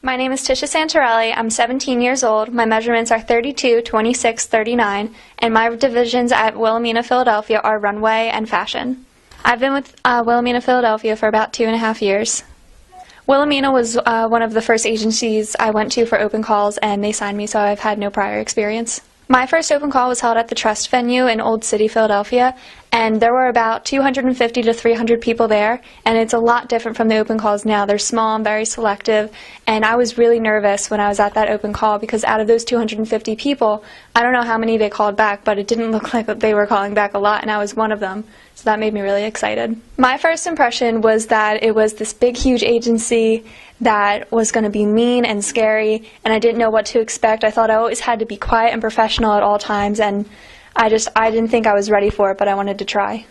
My name is Tisha Santorelli. I'm 17 years old. My measurements are 32, 26, 39, and my divisions at Wilhelmina Philadelphia are runway and fashion. I've been with Wilhelmina Philadelphia for about 2.5 years. Wilhelmina was one of the first agencies I went to for open calls, and they signed me, so I've had no prior experience. My first open call was held at the Trust venue in Old City, Philadelphia, and there were about 250 to 300 people there, and it's a lot different from the open calls now. They're small and very selective, and I was really nervous when I was at that open call because out of those 250 people, I don't know how many they called back, but it didn't look like they were calling back a lot, and I was one of them, so that made me really excited. My first impression was that it was this big, huge agency that was going to be mean and scary, and I didn't know what to expect. I thought I always had to be quiet and professional at all times, and I didn't think I was ready for it, but I wanted to try.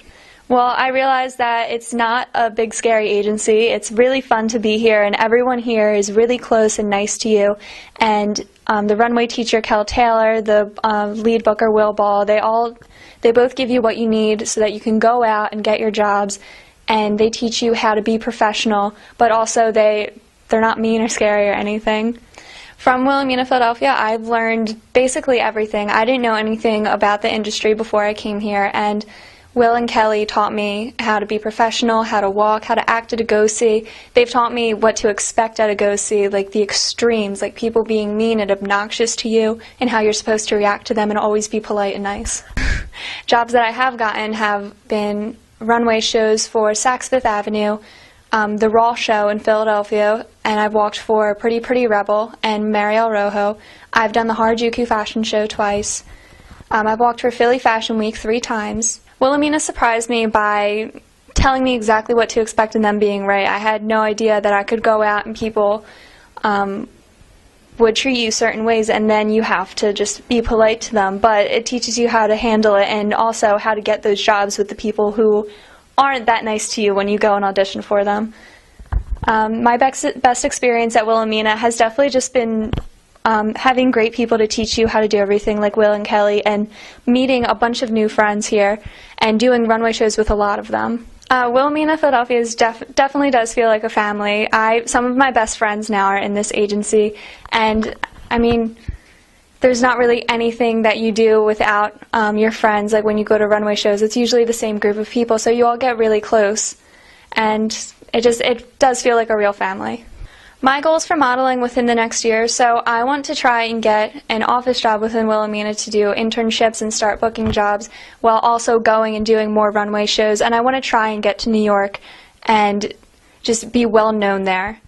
Well, I realized that it's not a big, scary agency. It's really fun to be here, and everyone here is really close and nice to you. And the runway teacher, Kel Taylor, the lead booker, Will Ball, they both give you what you need so that you can go out and get your jobs, and they teach you how to be professional, but also they're not mean or scary or anything. From Wilhelmina Philadelphia, I've learned basically everything. I didn't know anything about the industry before I came here, and Will and Kelly taught me how to be professional, how to walk, how to act at a go-see. They've taught me what to expect at a go-see, like the extremes, like people being mean and obnoxious to you, and how you're supposed to react to them and always be polite and nice. Jobs that I have gotten have been runway shows for Saks Fifth Avenue, the Raw show in Philadelphia, and I've walked for Pretty Pretty Rebel and Mariel Rojo. I've done the Harajuku fashion show twice. I've walked for Philly Fashion Week 3 times. Wilhelmina surprised me by telling me exactly what to expect and them being right. I had no idea that I could go out and people would treat you certain ways, and then you have to just be polite to them, but it teaches you how to handle it and also how to get those jobs with the people who aren't that nice to you when you go and audition for them. My best experience at Wilhelmina has definitely just been having great people to teach you how to do everything, like Will and Kelly, and meeting a bunch of new friends here and doing runway shows with a lot of them. Wilhelmina Philadelphia definitely does feel like a family. Some of my best friends now are in this agency, and I mean, there's not really anything that you do without your friends. Like when you go to runway shows, it's usually the same group of people, so you all get really close, and it does feel like a real family. My goals for modeling within the next year, so I want to try and get an office job within Wilhelmina to do internships and start booking jobs while also going and doing more runway shows, and I want to try and get to New York and just be well known there.